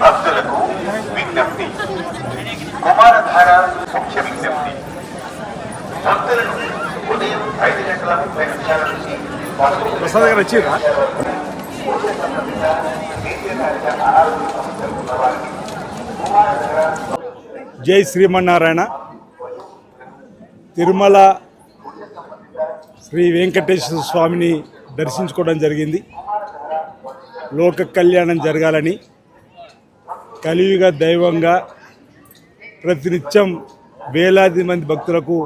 భక్తులకు విజ్ఞప్తి. కుమారధార ముఖ్య విజ్ఞప్తి. భక్తులను ఉదయం 5:30 నుంచి జై శ్రీమన్నారాయణ. తిరుమల శ్రీ వెంకటేశ్వర స్వామిని దర్శించుకోవడం జరిగింది. లోక కళ్యాణం జరగాలని, కలియుగ దైవంగా ప్రతినిత్యం వేలాది మంది భక్తులకు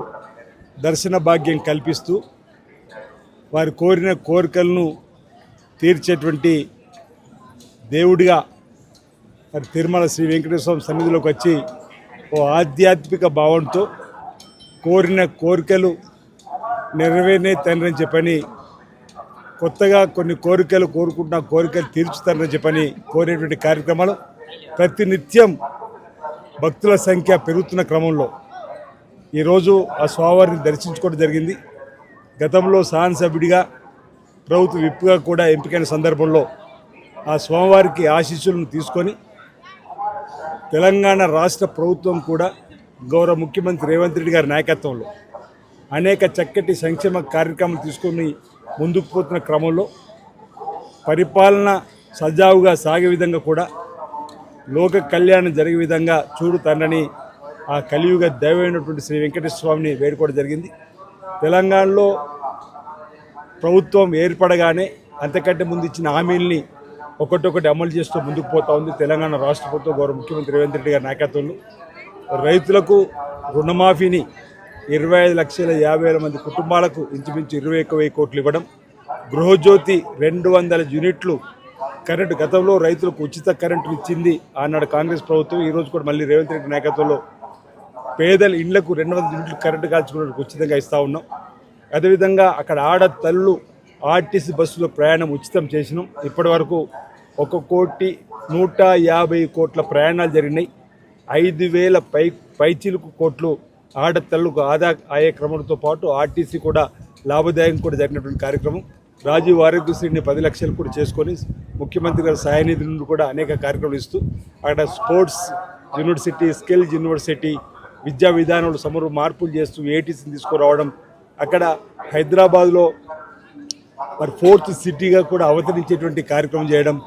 దర్శన భాగ్యం కల్పిస్తూ వారు కోరిన కోరికలను తీర్చేటువంటి దేవుడిగా మరి తిరుమల శ్రీ వెంకటేశ్వర స్వామి సన్నిధిలోకి వచ్చి ఓ ఆధ్యాత్మిక భావంతో కోరిన కోరికలు నెరవేరే తండ్రి అని చెప్పని, కొత్తగా కొన్ని కోరికలు కోరుకుంటున్న కోరికలు తీర్చుతారని చెప్పని కోరేటువంటి కార్యక్రమాలు ప్రతినిత్యం భక్తుల సంఖ్య పెరుగుతున్న క్రమంలో ఈరోజు ఆ స్వామివారిని దర్శించుకోవడం జరిగింది. గతంలో శాసనసభ్యుడిగా ప్రభుత్వ విప్గా కూడా ఎంపికైన సందర్భంలో ఆ స్వామివారికి ఆశీస్సులను తీసుకొని తెలంగాణ రాష్ట్ర ప్రభుత్వం కూడా గౌరవ ముఖ్యమంత్రి రేవంత్ రెడ్డి గారి నాయకత్వంలో అనేక చక్కటి సంక్షేమ కార్యక్రమాలు తీసుకొని ముందుకు పోతున్న క్రమంలో పరిపాలన సజావుగా సాగే విధంగా కూడా లోక కళ్యాణం జరిగే విధంగా చూడు తండ్రిని ఆ కలియుగ దైవమైనటువంటి శ్రీ వెంకటేశ్వర స్వామిని వేడుకోవడం జరిగింది. తెలంగాణలో ప్రభుత్వం ఏర్పడగానే అంతకంటే ముందు ఇచ్చిన హామీల్ని ఒకటొకటి అమలు చేస్తూ ముందుకు పోతా ఉంది తెలంగాణ రాష్ట్ర ప్రభుత్వం గౌరవ ముఖ్యమంత్రి రేవంత్ రెడ్డి గారి నాయకత్వంలో. రైతులకు రుణమాఫీని 25,50,000 మంది కుటుంబాలకు ఇంచుమించు 21,000 కోట్లు ఇవ్వడం, గృహజ్యోతి 200 యూనిట్లు కరెంటు, గతంలో రైతులకు ఉచిత కరెంటు ఇచ్చింది ఆనాడు కాంగ్రెస్ ప్రభుత్వం. ఈరోజు కూడా మళ్ళీ రేవంత్ రెడ్డి నాయకత్వంలో పేదల ఇళ్లకు 200 యూనిట్లు కరెంటు కాల్చుకోవడానికి ఉచితంగా ఇస్తూ ఉన్నాం. అదేవిధంగా అక్కడ ఆడతల్లు ఆర్టీసీ బస్సులో ప్రయాణం ఉచితం చేసినాం. ఇప్పటి వరకు 1,150 కోట్ల ప్రయాణాలు జరిగినాయి. 5,000 పైచిలుకు కోట్లు ఆడతల్లుకు ఆదా అయ్యే క్రమంతో పాటు ఆర్టీసీ కూడా లాభదాయకం కూడా జరిగినటువంటి కార్యక్రమం. రాజీవ్ ఆరోగ్యశ్రీని 10 లక్షలు కూడా చేసుకొని ముఖ్యమంత్రి గారి సహాయనిధి నుండి కూడా అనేక కార్యక్రమాలు ఇస్తూ అక్కడ స్పోర్ట్స్ యూనివర్సిటీ, స్కిల్స్ యూనివర్సిటీ, విద్యా విధానంలో సమూల మార్పులు చేస్తూ ఏటీసీని తీసుకురావడం, అక్కడ హైదరాబాద్లో మరి 4th సిటీగా కూడా అవతరించేటువంటి కార్యక్రమం చేయడం,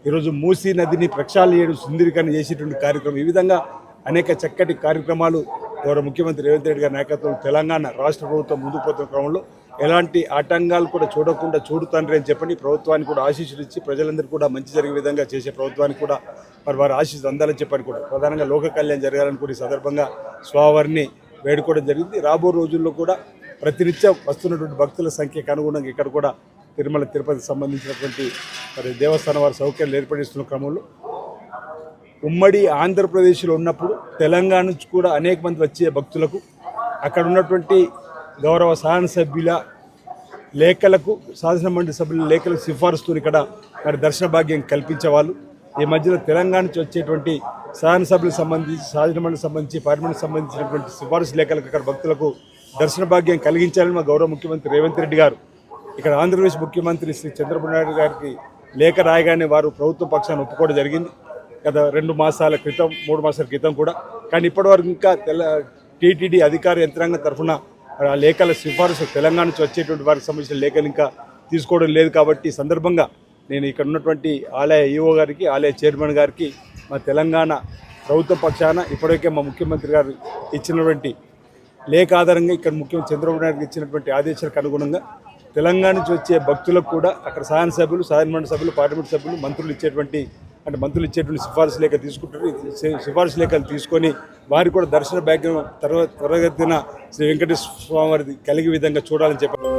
ఈరోజు మూసీ నదిని ప్రక్షాళన చేయడం, సుందరీకరణ చేసేటువంటి కార్యక్రమం, ఈ విధంగా అనేక చక్కటి కార్యక్రమాలు గౌరవ ముఖ్యమంత్రి రేవంత్ రెడ్డి గారి నాయకత్వం తెలంగాణ రాష్ట్ర ప్రభుత్వం ముందుకు పోతున్న క్రమంలో ఎలాంటి ఆటంకాలు కూడా చూడకుండా చూడుతాండ్రి అని చెప్పని ప్రభుత్వానికి కూడా ఆశీస్సులు ఇచ్చి ప్రజలందరూ కూడా మంచి జరిగే విధంగా చేసే ప్రభుత్వానికి కూడా మరి వారి ఆశీస్సులు అందాలని చెప్పని కూడా ప్రధానంగా లోక కళ్యాణం జరగాలని కూడా ఈ సందర్భంగా స్వామివారిని వేడుకోవడం జరిగింది. రాబో రోజుల్లో కూడా ప్రతినిత్యం వస్తున్నటువంటి భక్తుల సంఖ్యకు అనుగుణంగా ఇక్కడ కూడా తిరుమల తిరుపతికి సంబంధించినటువంటి మరి దేవస్థానం వారి సౌకర్యాలు ఏర్పడిస్తున్న క్రమంలో ఉమ్మడి ఆంధ్రప్రదేశ్లో ఉన్నప్పుడు తెలంగాణ నుంచి కూడా అనేక మంది వచ్చే భక్తులకు అక్కడ ఉన్నటువంటి గౌరవ శాసనసభ్యుల లేఖలకు, శాసనమండలి సభ్యుల లేఖలకు సిఫారసుతో ఇక్కడ మరి దర్శన భాగ్యం కల్పించేవాళ్ళు. ఈ మధ్యలో తెలంగాణ నుంచి వచ్చేటువంటి శాసనసభ్యులకు సంబంధించి, శాసనమండలికి సంబంధించి, పార్లమెంట్కి సంబంధించినటువంటి సిఫారసు లేఖలకు అక్కడ భక్తులకు దర్శన భాగ్యం కలిగించాలని మా గౌరవ ముఖ్యమంత్రి రేవంత్ రెడ్డి గారు ఇక్కడ ఆంధ్రప్రదేశ్ ముఖ్యమంత్రి శ్రీ చంద్రబాబు నాయుడు గారికి లేఖ రాయగానే వారు ప్రభుత్వ పక్షాన్ని ఒప్పుకోవడం జరిగింది గత 2 మాసాల క్రితం, 3 మాసాల క్రితం కూడా. కానీ ఇప్పటివరకు ఇంకా టీటీడీ అధికార యంత్రాంగం తరఫున ఆ లేఖల సిఫారసు తెలంగాణ నుంచి వచ్చేటువంటి వారికి సంబంధించిన లేఖలు ఇంకా తీసుకోవడం లేదు. కాబట్టి ఈ సందర్భంగా నేను ఇక్కడ ఉన్నటువంటి ఆలయ ఈఓ గారికి, ఆలయ చైర్మన్ గారికి మా తెలంగాణ ప్రభుత్వ పక్షాన ఇప్పటికే మా ముఖ్యమంత్రి గారు ఇచ్చినటువంటి లేఖ ఆధారంగా ఇక్కడ ముఖ్యమంత్రి చంద్రబాబు నాయుడు ఇచ్చినటువంటి ఆదేశాలకు అనుగుణంగా తెలంగాణ నుంచి వచ్చే భక్తులకు కూడా అక్కడ శాసనసభ్యులు, శాసనమండలి సభ్యులు, పార్లమెంట్ సభ్యులు, మంత్రులు ఇచ్చేటువంటి సిఫారసు లేఖ తీసుకుంటారు. సిఫారసు లేఖలు తీసుకొని వారికి కూడా దర్శన భాగ్యం త్వరగతిన శ్రీ వెంకటేశ్వర స్వామి వారిది కలిగే విధంగా చూడాలని చెప్పారు.